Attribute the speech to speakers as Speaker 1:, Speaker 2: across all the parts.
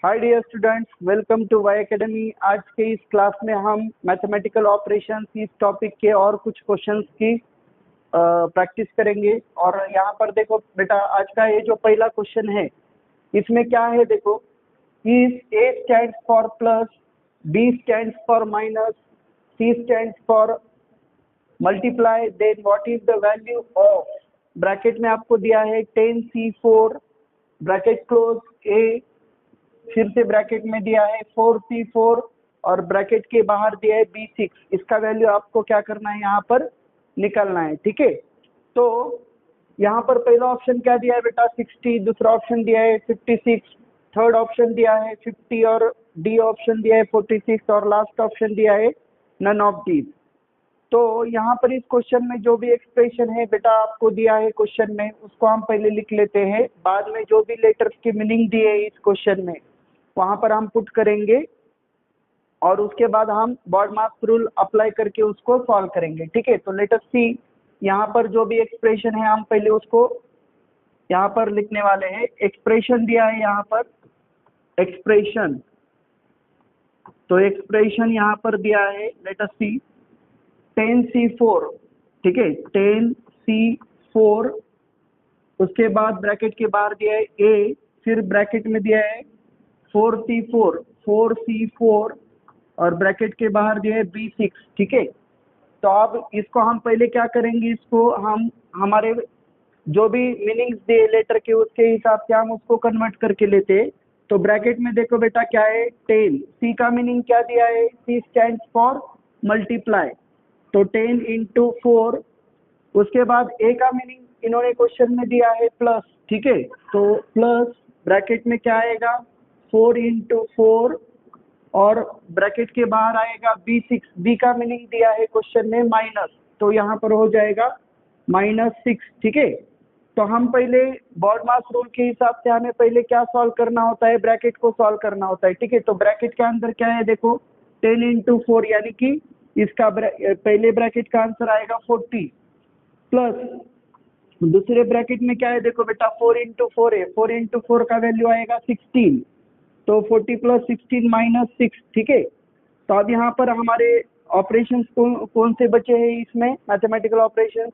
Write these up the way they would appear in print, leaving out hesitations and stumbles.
Speaker 1: Hi dear students, welcome to Y academy. आज के इस क्लास में हम मैथमेटिकल ऑपरेशंस इस टॉपिक के और कुछ क्वेश्चंस की प्रैक्टिस करेंगे। और यहाँ पर देखो बेटा, आज का ये जो पहला क्वेश्चन है इसमें क्या है देखो, if A stands for plus, B stands for minus, C stands for multiply, then what is the value of, bracket में आपको दिया है 10c4 ब्रैकेट क्लोज ए, फिर से ब्रैकेट में दिया है 4c4 और ब्रैकेट के बाहर दिया है b6। इसका वैल्यू आपको क्या करना है, यहाँ पर निकालना है। ठीक है, तो यहाँ पर पहला ऑप्शन क्या दिया है बेटा 60, दूसरा ऑप्शन दिया है 56, थर्ड ऑप्शन दिया है 50 और डी ऑप्शन दिया है 46 और लास्ट ऑप्शन दिया है नन ऑफ दीज। तो यहाँ पर इस क्वेश्चन में जो भी एक्सप्रेशन है बेटा आपको दिया है क्वेश्चन में, उसको हम पहले लिख लेते हैं। बाद में जो भी लेटर्स की मीनिंग दिए है इस क्वेश्चन में वहां पर हम पुट करेंगे और उसके बाद हम बॉडमास रूल अप्लाई करके उसको सॉल्व करेंगे। ठीक है, तो लेट अस सी, यहाँ पर जो भी एक्सप्रेशन है हम पहले उसको यहाँ पर लिखने वाले हैं। एक्सप्रेशन दिया है यहाँ पर एक्सप्रेशन, तो एक्सप्रेशन यहाँ पर दिया है लेट अस सी 10c4। ठीक है, 10c4, उसके बाद ब्रैकेट के बाहर दिया है a, फिर ब्रैकेट में दिया है 4c4 और ब्रैकेट के बाहर दिया है b6। ठीक है, तो अब इसको हम पहले क्या करेंगे, इसको हम हमारे जो भी मीनिंग्स दिए लेटर के उसके हिसाब से हम उसको कन्वर्ट करके लेते हैं। तो ब्रैकेट में देखो बेटा क्या है 10, c का मीनिंग क्या दिया है, c स्टैंड्स फॉर मल्टीप्लाई, तो 10 इंटू 4। उसके बाद a का मीनिंग इन्होंने क्वेश्चन में दिया है प्लस। ठीक है, तो प्लस ब्रैकेट में क्या आएगा 4 इंटू 4 और ब्रैकेट के बाहर आएगा b6। b का मीनिंग दिया है क्वेश्चन में माइनस, तो यहाँ पर हो जाएगा -6। ठीक है, तो हम पहले बॉडमास रूल के हिसाब से हमें पहले क्या सॉल्व करना होता है, ब्रैकेट को सॉल्व करना होता है। ठीक है, तो ब्रैकेट के अंदर क्या है देखो 10 इंटू 4, यानी कि इसका पहले ब्रैकेट का आंसर आएगा 40 प्लस दूसरे ब्रैकेट में क्या है देखो बेटा 4 इंटू 4 है, 4 इंटू 4 का वैल्यू आएगा 16, तो 40 प्लस 16 माइनस 6। ठीक है, तो अब यहाँ पर हमारे ऑपरेशंस कौन से बचे हैं इसमें, मैथमेटिकल ऑपरेशंस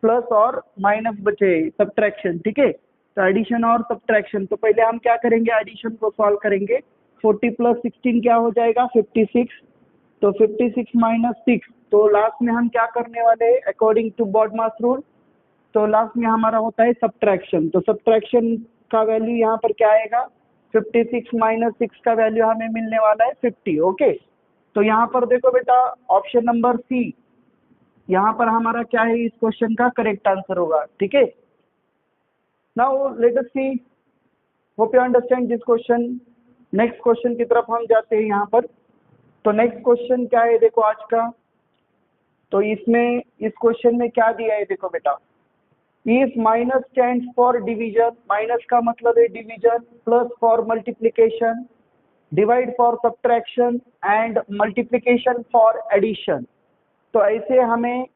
Speaker 1: प्लस और माइनस बचे हैं, सब्ट्रैक्शन। ठीक है, तो एडिशन और सब्ट्रैक्शन। तो पहले हम क्या करेंगे, एडिशन को सॉल्व करेंगे। 40 प्लस 16 क्या हो जाएगा 56, तो 56 माइनस 6, तो लास्ट में हम क्या करने वाले हैं अकॉर्डिंग टू बॉडमास रूल, तो लास्ट में हमारा होता है सब्ट्रैक्शन। तो सब्ट्रैक्शन का वैल्यू यहाँ पर क्या आएगा 56 माइनस 6 का वैल्यू हमें मिलने वाला है 50। ओके, तो यहाँ पर देखो बेटा ऑप्शन नंबर सी यहाँ पर हमारा क्या है इस क्वेश्चन का करेक्ट आंसर होगा। ठीक है, now let us see, hope you understand this question. Next question की तरफ हम जाते हैं यहाँ पर। तो नेक्स्ट क्वेश्चन क्या है देखो आज का, तो इसमें इस क्वेश्चन में क्या दिया है देखो बेटा, if minus stands for division, minus का मतलब है division, plus for multiplication, divide for subtraction and multiplication for addition. तो ऐसे हमें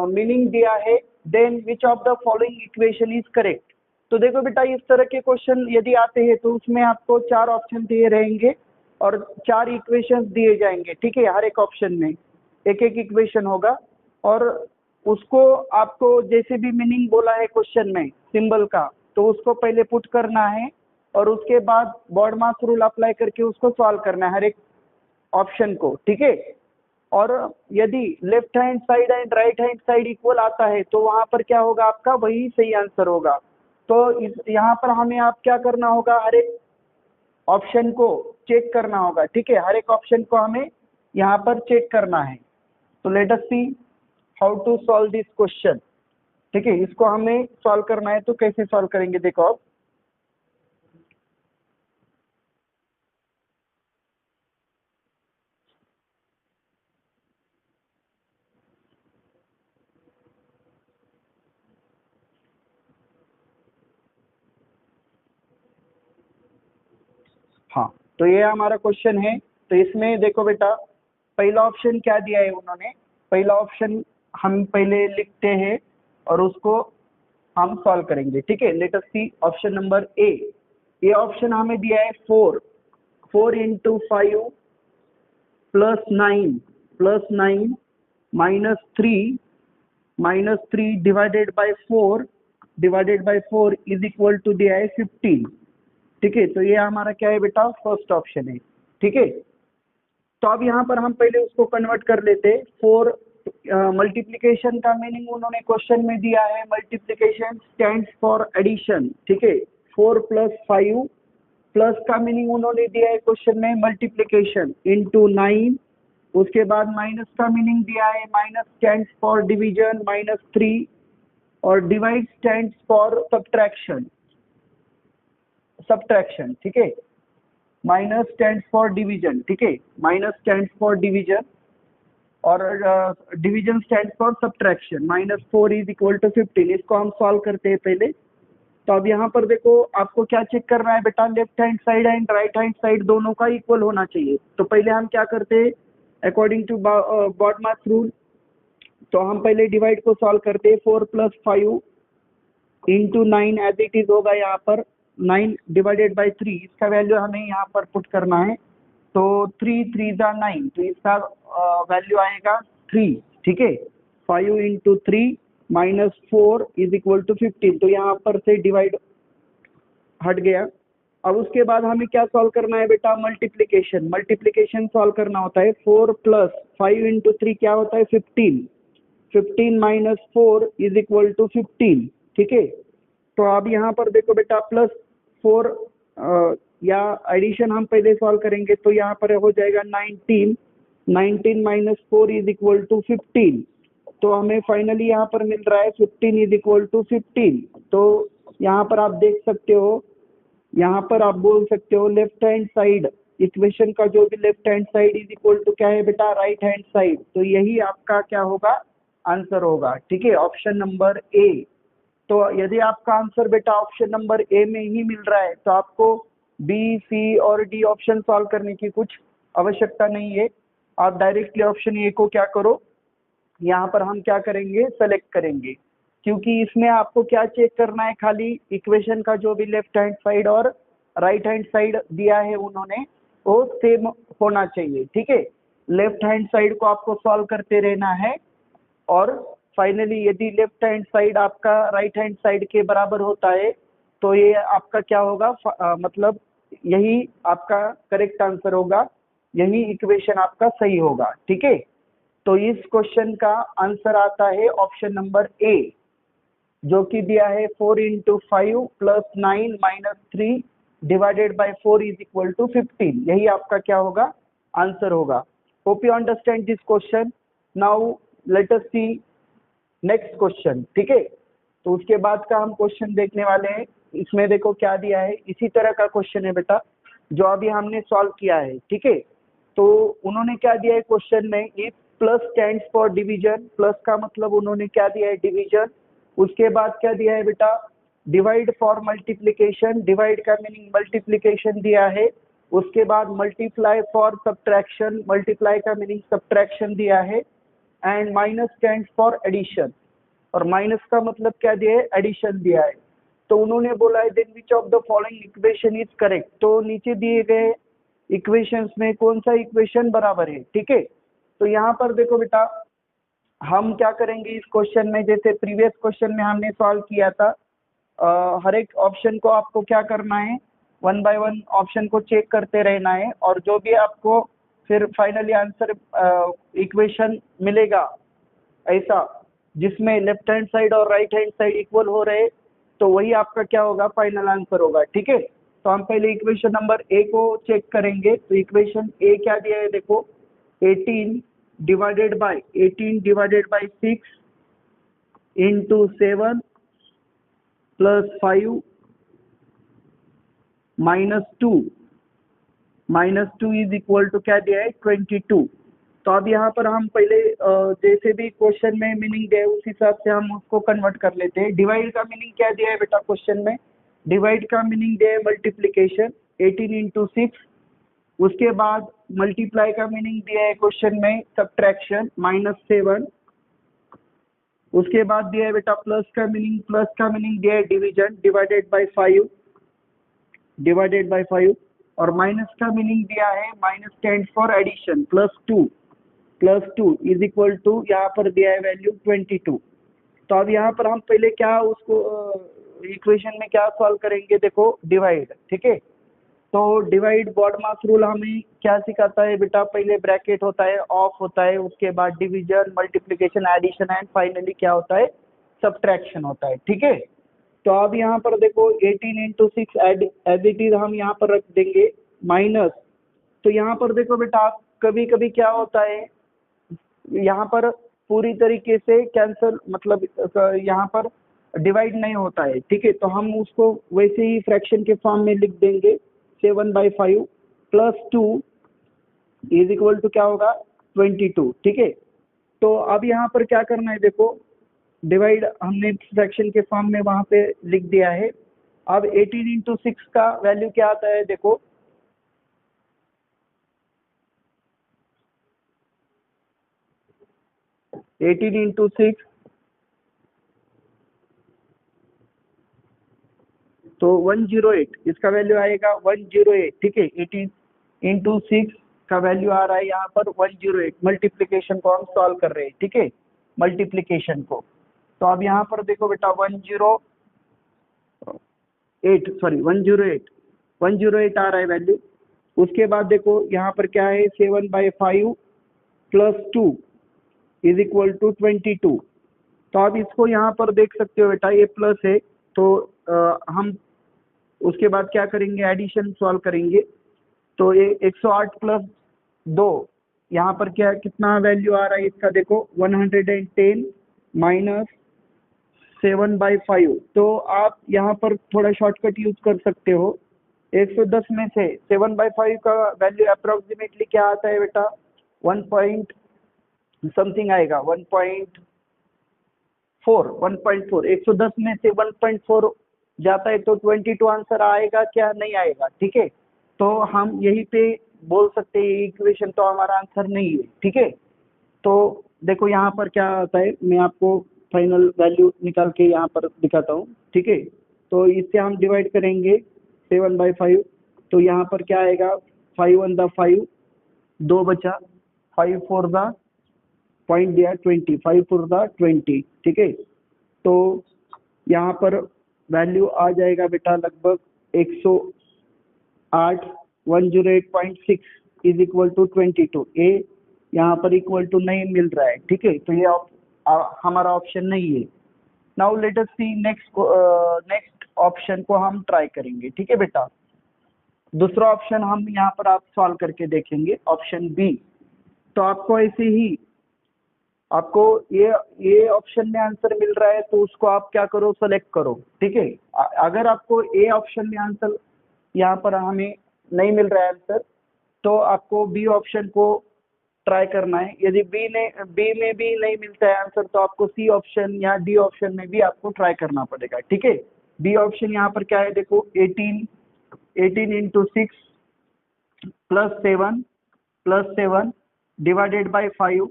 Speaker 1: मीनिंग दिया है, then which of the following equation is correct. तो देखो बेटा इस तरह के क्वेश्चन यदि आते हैं तो उसमें आपको 4 ऑप्शन दिए रहेंगे और 4 इक्वेशंस दिए जाएंगे। ठीक है, हर एक ऑप्शन में एक एक इक्वेशन होगा और उसको आपको जैसे भी मीनिंग बोला है क्वेश्चन में सिंबल का, तो उसको पहले पुट करना है और उसके बाद बॉडमास रूल अप्लाई करके उसको सॉल्व करना है हर एक ऑप्शन को। ठीक है, और यदि left hand side and right hand side equal आता है तो वहां पर क्या होगा, आपका वही सही आंसर होगा। तो यहाँ पर हमें आप क्या करना होगा, हर एक ऑप्शन को चेक करना होगा। ठीक है, हर एक ऑप्शन को हमें यहाँ पर चेक करना है। तो let us see how to solve this question. ठीक है, इसको हमें सॉल्व करना है, तो कैसे सॉल्व करेंगे देखो आप। हाँ, तो ये हमारा क्वेश्चन है। तो इसमें देखो बेटा पहला ऑप्शन क्या दिया है उन्होंने, पहला ऑप्शन हम पहले लिखते हैं और उसको हम सॉल्व करेंगे। ठीक है, let us see option number A, ये ऑप्शन हमें दिया है 4, 4 into 5 plus 9 minus 3 divided by 4 is equal to दिया है 15। ठीक है, तो ये हमारा क्या है बेटा, फर्स्ट ऑप्शन है। ठीक है, तो अब यहाँ पर हम पहले उसको कन्वर्ट कर लेते। 4 मल्टीप्लिकेशन का मीनिंग उन्होंने क्वेश्चन में दिया है, मल्टीप्लिकेशन स्टैंड्स फॉर एडिशन। ठीक है, 4 प्लस 5 प्लस का मीनिंग उन्होंने दिया है क्वेश्चन में मल्टीप्लिकेशन इंटू 9। उसके बाद माइनस का मीनिंग दिया है, माइनस स्टैंड्स फॉर डिवीजन -3 और डिवाइड स्टैंड्स फॉर सब्ट्रैक्शन। ठीक है, माइनस स्टैंड्स फॉर डिवीजन। ठीक है, माइनस स्टैंड्स फॉर डिवीजन और division stands for subtraction. -4 is equal to 15। इसको हम सॉल्व करते हैं पहले। तो अब यहाँ पर देखो, आपको क्या चेक करना है बेटा, left hand side and right hand side दोनों का इक्वल होना चाहिए। तो पहले हम क्या करते हैं, अकॉर्डिंग टू बॉडमास रूल, तो हम पहले डिवाइड को सॉल्व करते हैं। 4 plus 5 into 9 as it is होगा यहाँ पर 9 डिवाइडेड बाई 3। इसका वैल्यू हमें यहाँ पर पुट करना है, तो 3 3 जा 9, तो इसका वैल्यू आएगा 3। ठीक है, 5 इंटू 3 -4 इज इक्वल टू 15। तो यहाँ पर से डिवाइड हट गया। अब उसके बाद हमें क्या सॉल्व करना है बेटा, मल्टीप्लिकेशन सॉल्व करना होता है। 4 प्लस 5 इंटू 3 क्या होता है, 15। 15 माइनस 4 इज इक्वल टू 15। ठीक है, तो अब यहाँ पर देखो बेटा, प्लस 4 या एडिशन हम पहले सॉल्व करेंगे, तो यहाँ पर हो जाएगा 19 माइनस 4 इज इक्वल टू 15। तो हमें फाइनली यहाँ पर मिल रहा है 15 इज इक्वल टू 15। तो यहाँ पर आप देख सकते हो, यहाँ पर आप बोल सकते हो लेफ्ट हैंड साइड इक्वेशन का जो भी left hand side is equal to क्या है बेटा, राइट हैंड साइड। तो यही आपका क्या होगा, आंसर होगा। ठीक है, ऑप्शन नंबर ए। तो यदि आपका आंसर बेटा ऑप्शन नंबर ए में ही मिल रहा है, तो आपको बी, सी और डी ऑप्शन सॉल्व करने की कुछ आवश्यकता नहीं है। आप डायरेक्टली ऑप्शन ए को क्या करो, यहाँ पर हम क्या करेंगे, सेलेक्ट करेंगे, क्योंकि इसमें आपको क्या चेक करना है, खाली इक्वेशन का जो भी लेफ्ट हैंड साइड और राइट हैंड साइड दिया है उन्होंने, वो सेम होना चाहिए। ठीक है, लेफ्ट हैंड साइड को आपको सॉल्व करते रहना है, और फाइनली यदि लेफ्ट हैंड साइड आपका राइट हैंड साइड के बराबर होता है, तो ये आपका क्या होगा, मतलब यही आपका करेक्ट आंसर होगा, यही इक्वेशन आपका सही होगा। ठीक है, तो इस क्वेश्चन का आंसर आता है ऑप्शन नंबर ए, जो कि दिया है 4 into 5 plus 9 minus 3 divided by 4 is equal to 15। यही आपका क्या होगा, आंसर होगा। Hope you understand this question. Now let us see next question. ठीक है, तो उसके बाद का हम क्वेश्चन देखने वाले हैं। इसमें देखो क्या दिया है, इसी तरह का क्वेश्चन है बेटा जो अभी हमने सॉल्व किया है। ठीक है, तो उन्होंने क्या दिया है क्वेश्चन में, if plus stands for division, plus का मतलब उन्होंने क्या दिया है, डिवीजन। उसके बाद क्या दिया है बेटा, डिवाइड फॉर मल्टीप्लिकेशन, डिवाइड का मीनिंग मल्टीप्लिकेशन दिया है। उसके बाद मल्टीप्लाई फॉर सब्ट्रैक्शन, मल्टीप्लाई का मीनिंग सब्ट्रैक्शन दिया है। And minus stands for addition, और माइनस का मतलब क्या दिया है, एडिशन दिया है। तो उन्होंने बोला है then which of the following equation is correct. तो नीचे दिए गए इक्वेशंस में कौन सा इक्वेशन बराबर है। ठीक है, तो यहाँ पर देखो बेटा, हम क्या करेंगे इस क्वेश्चन में, जैसे प्रीवियस क्वेश्चन में हमने सॉल्व किया था, हर एक ऑप्शन को आपको क्या करना है, 1 बाय 1 ऑप्शन को चेक करते रहना है, और जो भी आपको फिर फाइनली आंसर इक्वेशन मिलेगा ऐसा जिसमें लेफ्ट हैंड साइड और राइट हैंड साइड इक्वल हो रहे, तो वही आपका क्या होगा, फाइनल आंसर होगा। ठीक है, तो हम पहले इक्वेशन नंबर ए को चेक करेंगे। तो इक्वेशन ए क्या दिया है देखो, 18 divided by 6 into 7 plus 5 minus two is equal to क्या दिया है, 22। तो अब यहाँ पर हम पहले जैसे भी क्वेश्चन में मीनिंग दिया है उस हिसाब से हम उसको कन्वर्ट कर लेते हैं। डिवाइड का मीनिंग क्या दिया है बेटा क्वेश्चन में, डिवाइड का मीनिंग दिया है मल्टीप्लिकेशन 18 इंटू 6। उसके बाद मल्टीप्लाई का मीनिंग दिया है क्वेश्चन में सब्ट्रैक्शन -7। उसके बाद दिया है बेटा प्लस का मीनिंग दिया है division divided by 5। Divided by 5, और माइनस का मीनिंग दिया है minus stand for addition, plus two is equal to यहाँ पर दिया है वैल्यू 22। तो अब यहाँ पर हम पहले क्या उसको इक्वेशन में क्या सॉल्व करेंगे, देखो डिवाइड, ठीक है। तो डिवाइड बॉडमास रूल हमें क्या सिखाता है बेटा, पहले ब्रैकेट होता है, ऑफ होता है, उसके बाद division, multiplication, addition and finally क्या होता है, सब्ट्रैक्शन होता है, ठीक है। तो अब यहाँ पर देखो 18 इंटू 6 एज इट इज हम यहाँ पर रख देंगे माइनस। तो यहाँ पर देखो बेटा कभी कभी क्या होता है, यहाँ पर पूरी तरीके से कैंसल, मतलब यहाँ पर डिवाइड नहीं होता है, ठीक है। तो हम उसको वैसे ही फ्रैक्शन के फॉर्म में लिख देंगे 7/5 +2 इज इक्वल टू क्या होगा 22, ठीक है। तो अब यहाँ पर क्या करना है, देखो डिवाइड हमने फ्रैक्शन के फॉर्म में वहां पे लिख दिया है। अब 18 इंटू 6 का वैल्यू क्या आता है, देखो 18 इंटू 6 तो 108, इसका वैल्यू आएगा 108, ठीक है। 18 इंटू 6 का वैल्यू आ रहा है यहाँ पर 108। मल्टीप्लीकेशन को हम सॉल्व कर रहे हैं, ठीक है, मल्टीप्लीकेशन को। तो अब यहाँ पर देखो बेटा 108 आ रहा है वैल्यू। उसके बाद देखो यहाँ पर क्या है, 7/5 +2 इज इक्वल टू 22। तो आप इसको यहाँ पर देख सकते हो बेटा, ये प्लस है, तो हम उसके बाद क्या करेंगे, एडिशन सॉल्व करेंगे। तो ये 108 + 2 यहाँ पर क्या कितना वैल्यू आ रहा है इसका, देखो 110 माइनस 7/5। तो आप यहाँ पर थोड़ा शॉर्टकट यूज कर सकते हो। 110 में से 7/5 का वैल्यू अप्रोक्सीमेटली क्या आता है बेटा, 1 पॉइंट समथिंग आएगा, 1.4। 110 में से 1.4 जाता है तो 22 आंसर आएगा क्या, नहीं आएगा, ठीक है। तो हम यही पे बोल सकते हैं इक्वेशन तो हमारा आंसर नहीं है, ठीक है। तो देखो यहाँ पर क्या आता है, मैं आपको फाइनल वैल्यू निकाल के यहाँ पर दिखाता हूँ, ठीक है। तो इससे हम डिवाइड करेंगे 7/5, तो यहाँ पर क्या आएगा, 5 1 द 5, 2 बचा, 5 4 द पॉइंट दिया 20, 5 4 द 20, ठीक है। तो यहाँ पर वैल्यू आ जाएगा बेटा लगभग 108, 108.6 इज इक्वल टू 22। ए यहाँ पर इक्वल टू नहीं मिल रहा है, ठीक है। तो ये हमारा ऑप्शन नहीं है। Now let us see next option को हम ट्राई करेंगे, ठीक है बेटा। दूसरा ऑप्शन हम यहाँ पर आप सॉल्व करके देखेंगे, ऑप्शन बी। तो आपको ऐसे ही आपको ये ऑप्शन में आंसर मिल रहा है तो उसको आप क्या करो, सेलेक्ट करो, ठीक है। अगर आपको ए ऑप्शन में आंसर यहाँ पर हमें नहीं मिल रहा है आंसर, तो आपको बी ऑप्शन को ट्राई करना है। यदि बी में भी नहीं मिलता है आंसर, तो आपको सी ऑप्शन या डी ऑप्शन में भी आपको ट्राई करना पड़ेगा, ठीक है। बी ऑप्शन यहाँ पर क्या है, देखो 18 into 6 +7 divided by 5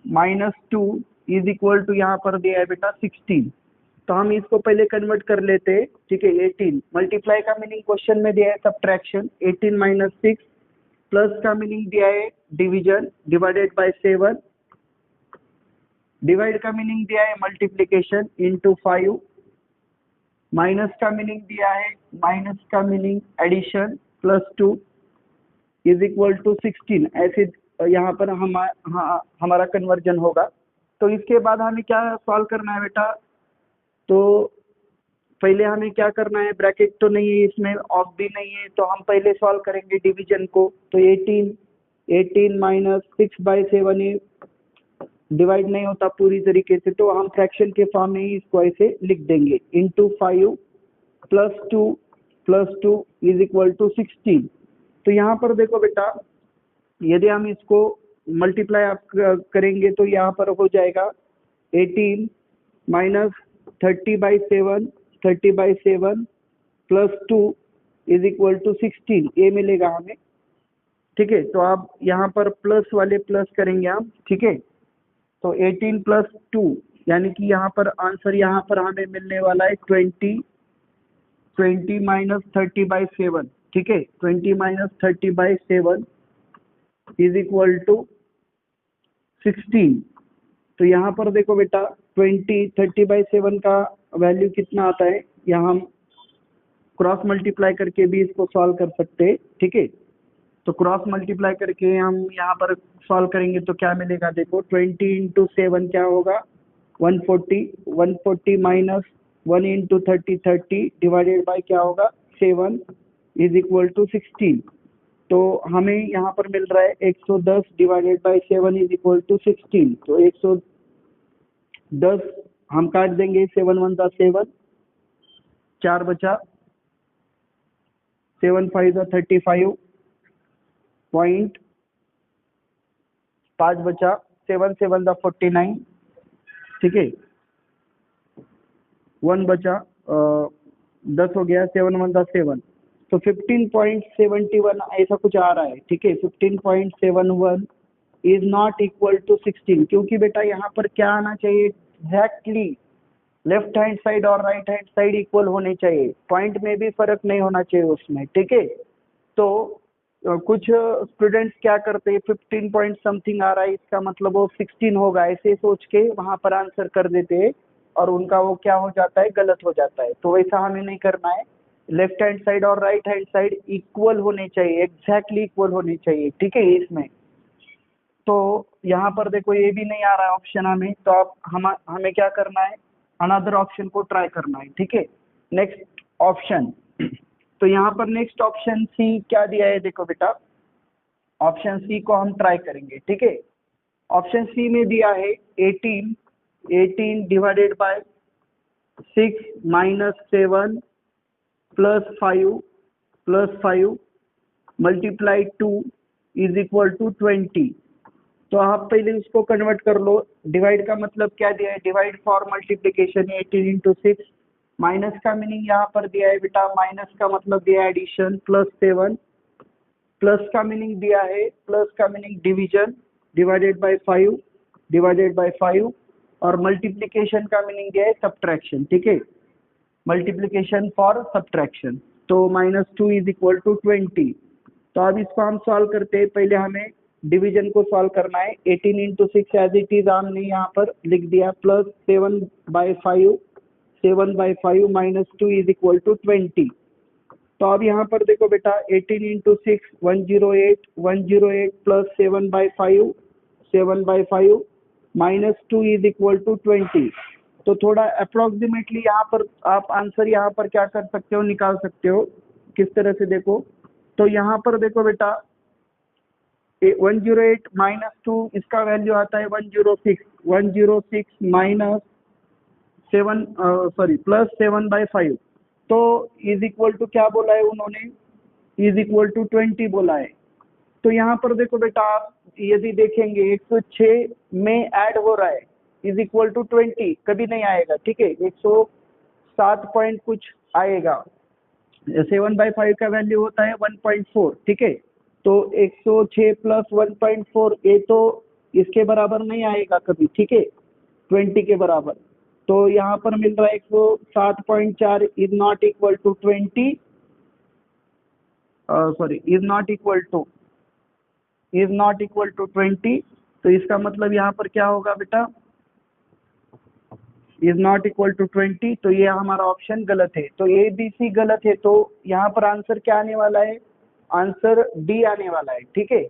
Speaker 1: -2 is equal to यहाँ पर दिया है बेटा 16। तो हम इसको पहले कन्वर्ट कर लेते हैं, ठीक है। 18 मल्टीप्लाई का मीनिंग क्वेश्चन में दिया है सब्ट्रैक्शन, 18 - 6 प्लस का मीनिंग दिया है डिवीजन, डिवाइडेड बाय 7, डिवाइड का मीनिंग दिया है मल्टीप्लिकेशन इंटू 5, माइनस का मीनिंग दिया है, माइनस का meaning addition, +2 is equal to 16। ऐसे यहाँ पर हमारा कन्वर्जन होगा। तो इसके बाद हमें क्या सॉल्व करना है बेटा, तो पहले हमें क्या करना है, ब्रैकेट तो नहीं है इसमें, ऑफ भी नहीं है, तो हम पहले सॉल्व करेंगे डिवीजन को। तो 18 माइनस 6/7 है, डिवाइड नहीं होता पूरी तरीके से, तो हम फ्रैक्शन के फॉर्म में ही इसको ऐसे लिख देंगे, इंटू 5 +2 इज इक्वल टू 16। तो यहाँ पर देखो बेटा, यदि हम इसको मल्टीप्लाई आप करेंगे तो यहाँ पर हो जाएगा 18 माइनस 30/7 +2 इज इक्वल टू 16, ये मिलेगा हमें, ठीक है। तो आप यहाँ पर प्लस वाले प्लस करेंगे हम, ठीक है। तो 18 + 2 यानी कि यहाँ पर आंसर यहाँ पर हमें मिलने वाला है 20 20 माइनस 30/7, ठीक है, 20 माइनस 30/7 इज इक्वल टू 16। तो यहाँ पर देखो बेटा 20 30/7 का वैल्यू कितना आता है, यहाँ हम क्रॉस मल्टीप्लाई करके भी इसको सॉल्व कर सकते हैं, ठीक है। तो क्रॉस मल्टीप्लाई करके हम यहाँ पर सॉल्व करेंगे तो क्या मिलेगा, देखो 20 इंटू 7 क्या होगा 140, 140 माइनस 1 इंटू 30 30 डिवाइडेड बाई क्या होगा 7 इज इक्वल टू 16। तो हमें यहाँ पर मिल रहा है 110 divided by 7 is equal to 16। तो 110 हम काट देंगे, 7 1 दा 7, 4 बचा, 7 5 दा 35 पॉइंट, 5 बचा, 7 7 दा 49, ठीक है, 1 बचा, 10 हो गया, 7 1 दा 7, तो 15.71 ऐसा कुछ आ रहा है, ठीक है। 15.71 इज नॉट इक्वल टू 16, क्योंकि बेटा यहाँ पर क्या आना चाहिए एग्जैक्टली लेफ्ट हैंड साइड और राइट हैंड साइड इक्वल होने चाहिए, पॉइंट में भी फर्क नहीं होना चाहिए उसमें, ठीक है। तो कुछ स्टूडेंट्स क्या करते हैं 15 पॉइंट समथिंग आ रहा है इसका मतलब वो 16 होगा ऐसे सोच के वहां पर आंसर कर देते हैं और उनका वो क्या हो जाता है गलत हो जाता है। तो वैसा हमें नहीं करना है, लेफ्ट हैंड साइड और राइट हैंड साइड इक्वल होने चाहिए, एग्जैक्टली इक्वल होने चाहिए, ठीक है इसमें। तो यहाँ पर देखो ये भी नहीं आ रहा है ऑप्शन हमें, तो आप हमें क्या करना है, अनदर ऑप्शन को ट्राई करना है, ठीक है। नेक्स्ट ऑप्शन, तो यहाँ पर नेक्स्ट ऑप्शन सी क्या दिया है, देखो बेटा ऑप्शन सी को हम ट्राई करेंगे, ठीक है। ऑप्शन सी में दिया है 18 divided by 6 minus 7 plus 5 multiply 2 is equal to 20। तो आप पहले उसको कन्वर्ट कर लो, डिवाइड का मतलब क्या दिया है, divide for multiplication 18 into 6, minus का मीनिंग यहाँ पर दिया है बेटा, माइनस का मतलब दिया है एडिशन, प्लस 7, प्लस का मीनिंग दिया है, प्लस का meaning division, divided by 5 divided by 5, और मल्टीप्लीकेशन का मीनिंग दिया है सब्ट्रैक्शन, ठीक है, मल्टीप्लीकेशन फॉर सब्ट्रैक्शन। तो -2 इज इक्वल टू 20। तो अब इसको हम सॉल्व करते हैं, पहले हमें डिवीजन को सॉल्व करना है, 18 इंटू 6 एज इट इज हमने यहाँ पर लिख दिया, प्लस 7/5, 7/5 -2 इज इक्वल टू 20। तो अब यहाँ पर देखो बेटा 18 into 6 108, 108 plus 7/5, 7/5 -2 is equal to 20। तो थोड़ा अप्रोक्सीमेटली यहाँ पर आप आंसर यहाँ पर क्या कर सकते हो, निकाल सकते हो, किस तरह से देखो, तो यहाँ पर देखो बेटा 108 -2 इसका वैल्यू आता है 106, 106 माइनस 7 प्लस 7/5, तो इज इक्वल टू क्या बोला है उन्होंने, इज इक्वल टू 20 बोला है। तो यहाँ पर देखो बेटा आप यदि देखेंगे 106 में ऐड हो रहा है, इज इक्वल टू 20 कभी नहीं आएगा, ठीक है, 107 पॉइंट कुछ आएगा, 7/5 का वैल्यू होता है 1.4, ठीक है। तो 106 प्लस 1.4 ये तो इसके बराबर नहीं आएगा कभी, ठीक है, 20 के बराबर। तो यहाँ पर मिल रहा है 107.4 is not equal to 20, sorry is not equal to 20। तो इसका मतलब यहाँ पर क्या होगा बेटा, इज नॉट इक्वल टू 20, तो ये हमारा ऑप्शन गलत है। तो ए बी सी गलत है, तो यहाँ पर आंसर क्या आने वाला है, आंसर डी आने वाला है, ठीक है।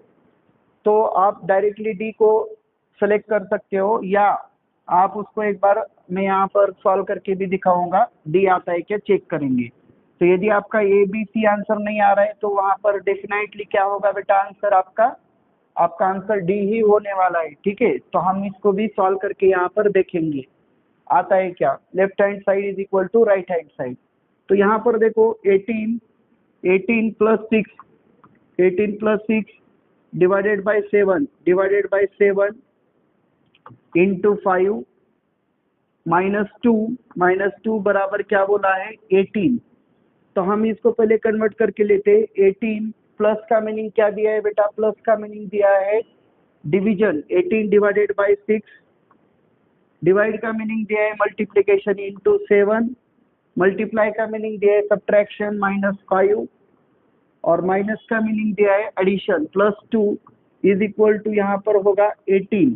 Speaker 1: तो आप डायरेक्टली डी को सेलेक्ट कर सकते हो, या आप उसको एक बार मैं यहाँ पर सॉल्व करके भी दिखाऊंगा, डी आता है क्या चेक करेंगे। तो यदि आपका ए बी सी आंसर नहीं आ रहा है तो वहाँ पर डेफिनेटली क्या होगा बेटा, आंसर आपका आंसर डी ही होने वाला है, ठीक है। तो हम इसको भी सॉल्व करके यहाँ पर देखेंगे आता है क्या, left hand side is equal to right hand side. तो यहाँ पर देखो 18 प्लस 6 डिवाइडेड बाय 7 इंटू 5 -2 बराबर क्या बोला है 18। तो हम इसको पहले कन्वर्ट करके लेते हैं, 18 प्लस का मीनिंग क्या दिया है बेटा, प्लस का मीनिंग दिया है डिवीजन, 18 डिवाइडेड बाय 6, डिवाइड का मीनिंग दिया है मल्टीप्लीकेशन इंटू 7, मल्टीप्लाई का मीनिंग दिया है सब्ट्रैक्शन -5, और माइनस का मीनिंग दिया है एडिशन +2 इज इक्वल टू यहाँ पर होगा 18।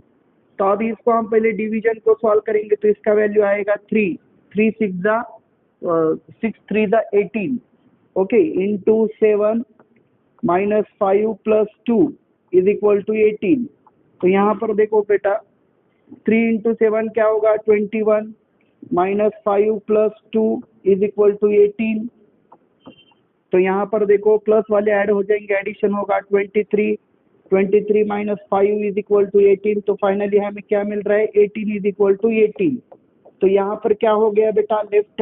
Speaker 1: तो अभी इसको हम पहले डिवीजन को सॉल्व करेंगे, तो इसका वैल्यू आएगा 3, 3 6 3 18, okay, into 7 -5 +2 is equal to 18। तो यहाँ पर देखो बेटा 3 इंटू 7 क्या होगा 21, -5 +2 इज इक्वल टू 18। तो यहाँ पर देखो प्लस वाले ऐड हो जाएंगे, एडिशन होगा 23, 23 -5 इज इक्वल टू 18। तो फाइनली हमें क्या मिल रहा है 18 इज इक्वल टू 18। तो यहाँ पर क्या हो गया बेटा, left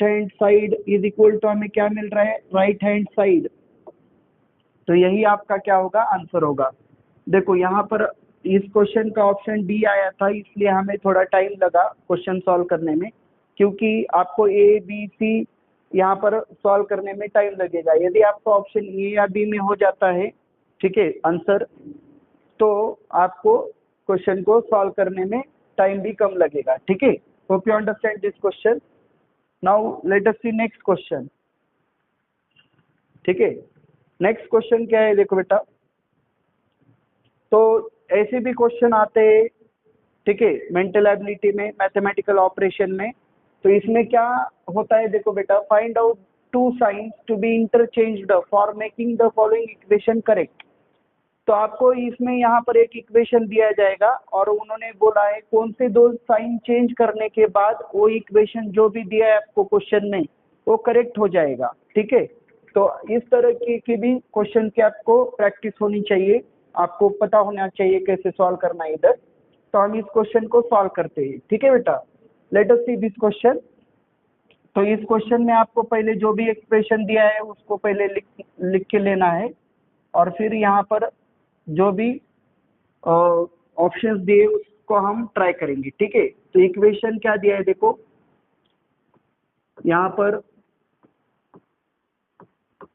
Speaker 1: hand side is equal to हमें क्या मिल रहा है राइट हैंड साइड। तो यही आपका क्या होगा आंसर होगा। देखो यहाँ पर इस क्वेश्चन का ऑप्शन डी आया था, इसलिए हमें थोड़ा टाइम लगा क्वेश्चन सॉल्व करने में, क्योंकि आपको ए बी सी यहाँ पर सॉल्व करने में टाइम लगेगा। यदि आपका ऑप्शन ए या बी में हो जाता है, ठीक है आंसर, तो आपको क्वेश्चन को सॉल्व करने में टाइम भी कम लगेगा, ठीक है। Hope you understand this question. Now let us see next question, ठीक है। नेक्स्ट क्वेश्चन क्या है, देखो बेटा, तो ऐसे भी क्वेश्चन आते हैं, ठीक है, मेंटल एबिलिटी में, मैथमेटिकल ऑपरेशन में। तो इसमें क्या होता है, देखो बेटा, find out two signs to be interchanged for making the following equation correct. तो आपको इसमें यहाँ पर एक इक्वेशन दिया जाएगा और उन्होंने बोला है कौन से दो साइन चेंज करने के बाद वो इक्वेशन जो भी दिया है आपको क्वेश्चन में वो करेक्ट हो जाएगा, ठीक है। तो इस तरह की भी क्वेश्चन की आपको प्रैक्टिस होनी चाहिए, आपको पता होना चाहिए कैसे सॉल्व करना है इधर। तो हम इस क्वेश्चन को सॉल्व करते हैं, ठीक है बेटा। Late us see this question. तो इस क्वेश्चन में आपको पहले जो भी एक्सप्रेशन दिया है उसको पहले लिख के लेना है, और फिर यहाँ पर जो भी ऑप्शंस दिए उसको हम ट्राई करेंगे, ठीक है। तो इक्वेशन क्या दिया है, देखो यहाँ पर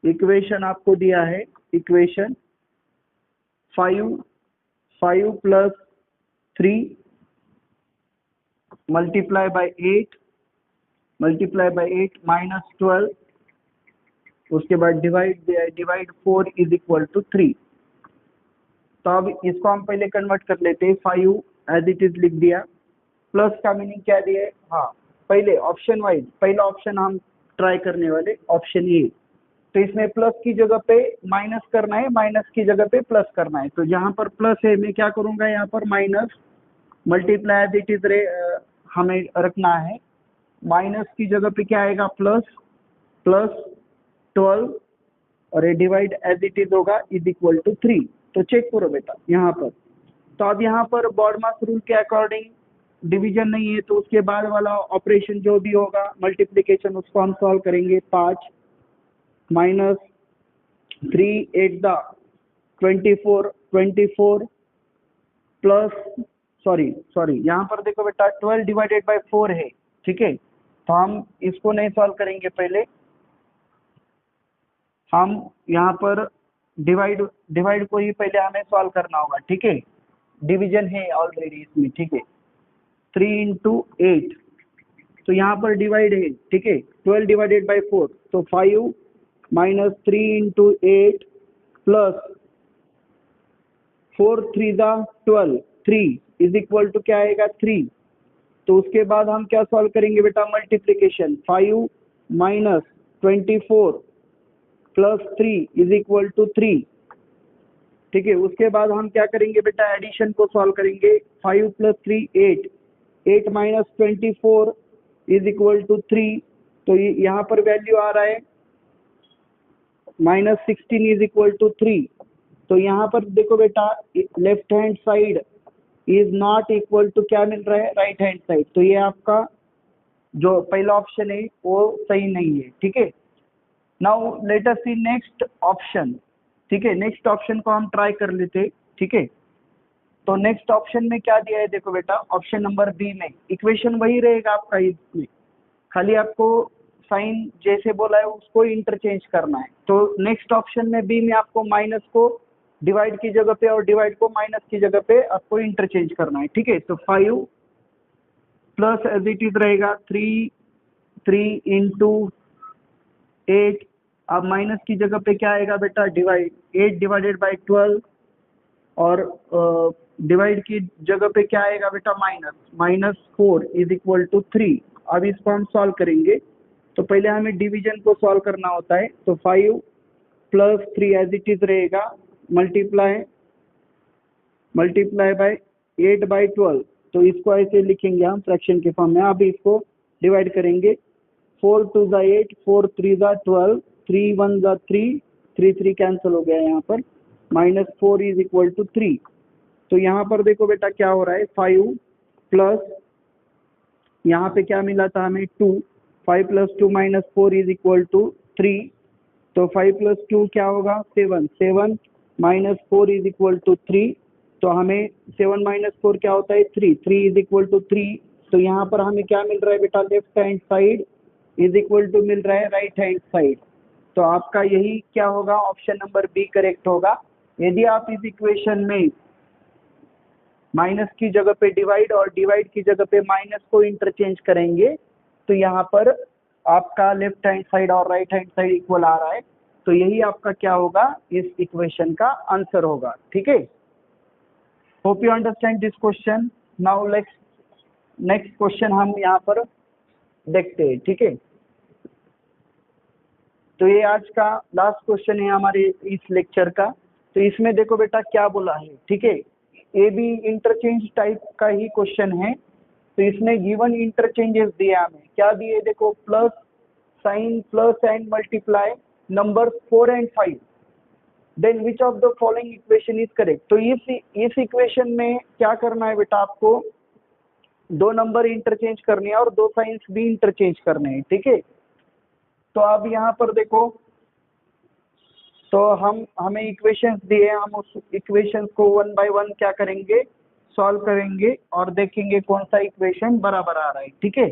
Speaker 1: इक्वेशन आपको दिया है, इक्वेशन 5 + 3 मल्टीप्लाई बाय 8 -12, उसके बाद डिवाइड 4 इज इक्वल टू 3। तो अब इसको हम पहले कन्वर्ट कर लेते हैं, 5 एज इट इज लिख दिया, प्लस का मीनिंग क्या दिया है, हाँ पहले ऑप्शन वाइज पहला ऑप्शन हम ट्राई करने वाले ऑप्शन ए। तो इसमें प्लस की जगह पे माइनस करना है, माइनस की जगह पे प्लस करना है। तो जहाँ पर प्लस है मैं क्या करूँगा, यहाँ पर minus, multiply as it is हमें रखना है, माइनस की जगह पे क्या आएगा प्लस 12, और ये डिवाइड एज इट इज होगा इज इक्वल टू 3। तो चेक करो बेटा यहाँ पर। तो अब यहाँ पर बॉडमास रूल के अकॉर्डिंग डिवीजन नहीं है, तो उसके बाद वाला ऑपरेशन जो भी होगा मल्टीप्लिकेशन उसको हम सॉल्व करेंगे। 5 -3 8 24 प्लस सॉरी यहाँ पर देखो बेटा 12 डिवाइडेड बाय 4 है, ठीक है। तो हम इसको नहीं सॉल्व करेंगे, पहले हम यहाँ पर डिवाइड को ही पहले हमें सॉल्व करना होगा, ठीक है। डिवीजन है ऑलरेडी इसमें, ठीक है। 3 × 8, तो यहाँ पर डिवाइड है, ठीक है। 12 डिवाइडेड बाय 4, तो 5 -3 × 8 प्लस 4 3 12, 3 इज इक्वल टू क्या आएगा 3। तो उसके बाद हम क्या सॉल्व करेंगे बेटा, multiplication 5 -24 plus 3 is equal to 3, ठीक है। उसके बाद हम क्या करेंगे बेटा, एडिशन को सॉल्व करेंगे। 5 + 3 8, 8 -24 इज इक्वल टू 3। तो यहाँ पर वैल्यू आ रहा है -16 इज इक्वल टू 3। तो यहाँ पर देखो बेटा left hand side is not equal to क्या मिल रहा है राइट हैंड साइड। तो ये आपका जो पहला ऑप्शन है वो सही नहीं है, ठीक है। Now let us see next option, ठीक है। नेक्स्ट ऑप्शन को हम ट्राई कर लेते, ठीक है। तो नेक्स्ट ऑप्शन में क्या दिया है, देखो बेटा ऑप्शन नंबर बी में इक्वेशन वही रहेगा आपका, इसमें खाली आपको साइन जैसे बोला है उसको इंटरचेंज करना है। तो नेक्स्ट ऑप्शन में बी में आपको माइनस को डिवाइड की जगह पे और डिवाइड को माइनस की जगह पे आपको इंटरचेंज करना है, ठीक है। तो 5 प्लस एज इट इज रहेगा 3 3 इंटू 8, अब माइनस की जगह पे क्या आएगा बेटा, डिवाइड, 8 डिवाइडेड बाई 12, और डिवाइड की जगह पे क्या आएगा बेटा, माइनस, -4 इज इक्वल टू 3। अब इसको हम सॉल्व करेंगे, तो पहले हमें डिवीजन को सॉल्व करना होता है, तो 5 प्लस 3 एज इट इज रहेगा, मल्टीप्लाई बाय 8/12, तो इसको ऐसे लिखेंगे हम फ्रैक्शन के फॉर्म में। अब इसको डिवाइड करेंगे, 4 2 ज़ा 8, 4 3 ज़ा 12, 3 1 ज़ा 3, 3 3 कैंसिल हो गया यहाँ पर, -4 इज इक्वल टू 3। तो यहाँ पर देखो बेटा क्या हो रहा है, 5 प्लस, यहाँ पे क्या मिला था हमें, 2, 5 प्लस 2 -4 इज इक्वल टू 3, तो 5 प्लस 2 क्या होगा, 7, 7 -4 इज इक्वल टू 3, तो हमें 7 -4 क्या होता है, 3, 3 इज इक्वल टू 3। तो यहाँ पर हमें क्या मिल रहा है बेटा, left hand side is equal to मिल रहा है राइट हैंड साइड। तो आपका यही क्या होगा, ऑप्शन नंबर बी करेक्ट होगा। यदि आप इस इक्वेशन में माइनस की जगह पे डिवाइड और डिवाइड की जगह पे माइनस को इंटरचेंज करेंगे, तो यहाँ पर आपका लेफ्ट हैंड साइड और राइट हैंड साइड इक्वल आ रहा है, तो यही आपका क्या होगा, इस इक्वेशन का आंसर होगा। ठीक है, hope you understand this question. Now next question हम यहाँ पर देखते हैं। ठीक है, तो ये आज का लास्ट क्वेश्चन है हमारे इस लेक्चर का। तो इसमें देखो बेटा क्या बोला है, ठीक है, ये भी इंटरचेंज टाइप का ही क्वेश्चन है। तो इसने गिवन इंटरचेंजेस दिया हमें, क्या दिए देखो, plus sign, plus and multiply number 4 and 5, then which of the following equation is correct. तो इस इक्वेशन में क्या करना है बेटा, आपको दो नंबर इंटरचेंज करने हैं और दो साइंस भी इंटरचेंज करने हैं। ठीक है, तो अब यहाँ पर देखो, तो हमें इक्वेशंस दिए, हम उस इक्वेशंस को 1 by 1 क्या करेंगे, सॉल्व करेंगे और देखेंगे कौन सा इक्वेशन बराबर आ रहा है। ठीक है,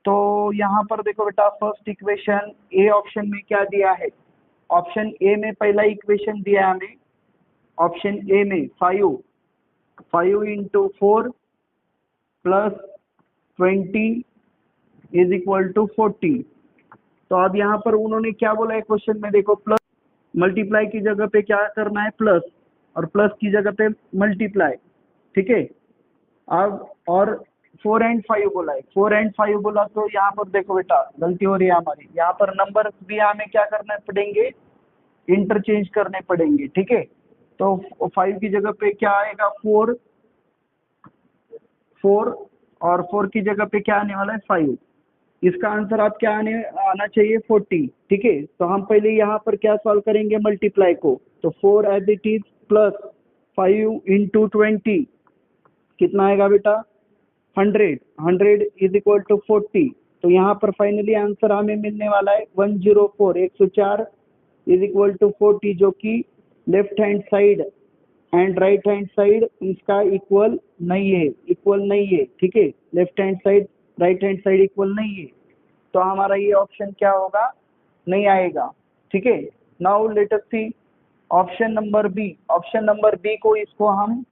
Speaker 1: तो यहाँ पर देखो बेटा, फर्स्ट इक्वेशन ए ऑप्शन में क्या दिया है, ऑप्शन ए में पहला इक्वेशन दिया है हमें, ऑप्शन ए में 5 into 4 plus 20 is equal to 40। तो अब यहाँ पर उन्होंने क्या बोला है क्वेश्चन में, देखो प्लस, मल्टीप्लाई की जगह पे क्या करना है, प्लस, और प्लस की जगह पे मल्टीप्लाई। ठीक है, अब और 4 and 5 बोला है, 4 and 5 बोला, तो यहाँ पर देखो बेटा गलती हो रही है हमारी, यहाँ पर नंबर भी हमें क्या करने पड़ेंगे, इंटरचेंज करने पड़ेंगे। ठीक है, तो 5 की जगह पे क्या आएगा, 4, और 4 की जगह पे क्या आने वाला है, 5। इसका आंसर आप क्या आना चाहिए, 40। ठीक है, तो हम पहले यहाँ पर क्या सॉल्व करेंगे, मल्टीप्लाई को, तो 4 as it is plus 5 into 20 कितना आएगा बेटा, 100 इज इक्वल टू 40। तो यहाँ पर फाइनली आंसर हमें मिलने वाला है 104, 104 इज इक्वल टू 40, जो कि left hand side and right hand side इसका इक्वल नहीं है। ठीक है, left hand side right hand side equal नहीं है, तो हमारा ये ऑप्शन क्या होगा, नहीं आएगा। ठीक है, now let us see option number B. Option number B को इसको हम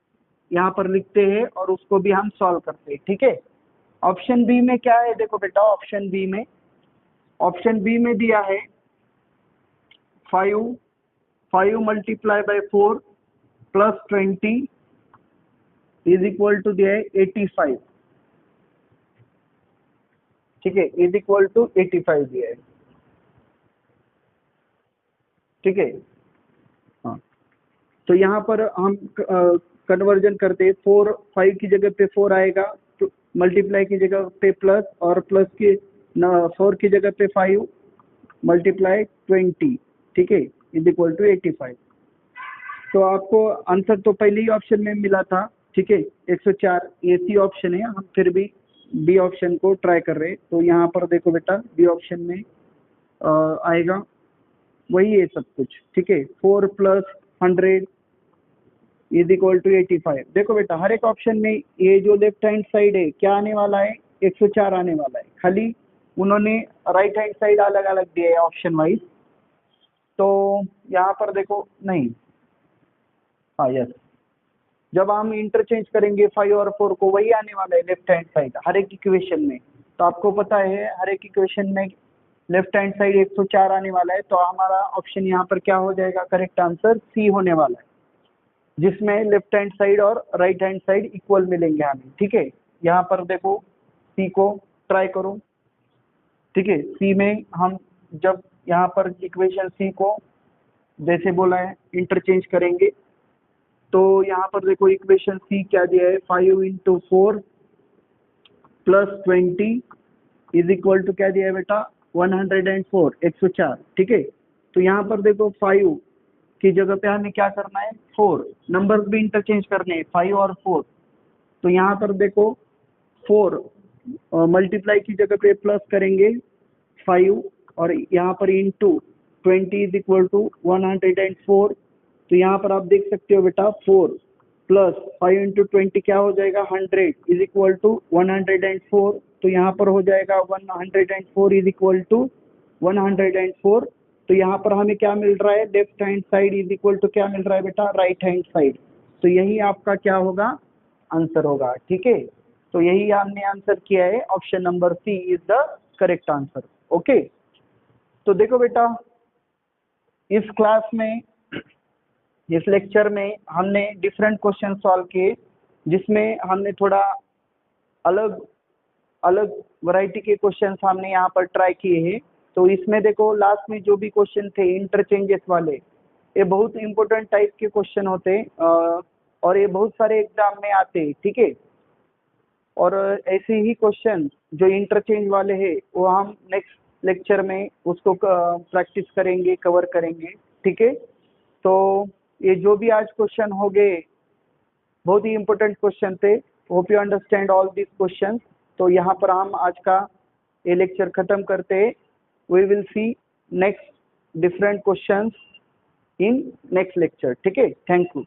Speaker 1: यहाँ पर लिखते हैं और उसको भी हम सॉल्व करते हैं। ठीक है, ऑप्शन बी में क्या है, देखो बेटा, ऑप्शन बी में दिया है 5 multiply by 4 plus 20 is equal to दिया है 85। ठीक है, इज इक्वल टू 85 दिया है। ठीक है, हाँ, तो यहाँ पर हम कन्वर्जन करते हैं, 5 की जगह पे 4 आएगा, तो मल्टीप्लाई की जगह पे प्लस, और प्लस की 4 की जगह पे 5 मल्टीप्लाई 20। ठीक है, इज इक्वल टू 85। तो आपको आंसर तो पहले ही ऑप्शन में मिला था। ठीक है, 104 ए सी ऑप्शन है, हम फिर भी बी ऑप्शन को ट्राई कर रहे हैं। तो यहाँ पर देखो बेटा, बी ऑप्शन में आएगा वही है सब कुछ। ठीक है, 4 प्लस 100 इज इक्वल टू 85। देखो बेटा, हर एक ऑप्शन में ये जो लेफ्ट हैंड साइड है क्या आने वाला है, 104 आने वाला है, खाली उन्होंने राइट हैंड साइड अलग अलग दिया है ऑप्शन वाइज। तो यहाँ पर देखो, नहीं, हाँ यस, जब हम इंटरचेंज करेंगे 5 और 4 को, वही आने वाला है लेफ्ट हैंड साइड हर एक इक्वेशन में। तो आपको पता है हर एक इक्वेशन में लेफ्ट हैंड साइड 104 आने वाला है, तो हमारा ऑप्शन यहाँ पर क्या हो जाएगा, करेक्ट आंसर सी होने वाला है, जिसमें लेफ्ट हैंड साइड और राइट हैंड साइड इक्वल मिलेंगे हमें। ठीक है, यहाँ पर देखो सी को ट्राई करो। ठीक है, सी में हम जब यहाँ पर इक्वेशन सी को जैसे बोला है इंटरचेंज करेंगे, तो यहाँ पर देखो इक्वेशन सी क्या दिया है, 5 × 4 + 20 इज इक्वल टू क्या दिया है बेटा, 104, 104। ठीक है, तो यहाँ पर देखो 5 की जगह पे हमें क्या करना है, 4 नंबर भी इंटरचेंज करने हैं, 5 और 4। तो यहाँ पर देखो 4 मल्टीप्लाई की जगह पे प्लस करेंगे 5 और यहाँ पर इंटू 20 इज इक्वल टू 104। तो यहाँ पर आप देख सकते हो बेटा 4 + 5 × 20 क्या हो जाएगा, 100 इज इक्वल टू 104। तो यहाँ पर हो जाएगा 104 इज इक्वल टू 104। तो यहाँ पर हमें क्या मिल रहा है, left hand side is equal to क्या मिल रहा है बेटा, राइट हैंड साइड। तो यही आपका क्या होगा, आंसर होगा। ठीक है, तो यही हमने आंसर किया है, option number C is the correct answer. Okay, तो देखो बेटा इस क्लास में, इस लेक्चर में हमने डिफरेंट क्वेश्चन सॉल्व किए, जिसमें हमने थोड़ा अलग अलग वैरायटी के क्वेश्चंस हमने यहाँ पर ट्राई किए हैं। तो इसमें देखो लास्ट में जो भी क्वेश्चन थे इंटरचेंजेस वाले, ये बहुत इंपॉर्टेंट टाइप के क्वेश्चन होते हैं और ये बहुत सारे एग्जाम में आते हैं। ठीक है, और ऐसे ही क्वेश्चन जो इंटरचेंज वाले हैं वो हम नेक्स्ट लेक्चर में उसको प्रैक्टिस करेंगे, कवर करेंगे। ठीक है, तो ये जो भी आज क्वेश्चन हो गए बहुत ही इंपॉर्टेंट क्वेश्चन थे। Hope you understand all this question. तो यहाँ पर हम आज का ये लेक्चर खत्म करते हैं। We will see next different questions in next lecture. ठीक है, थैंक यू।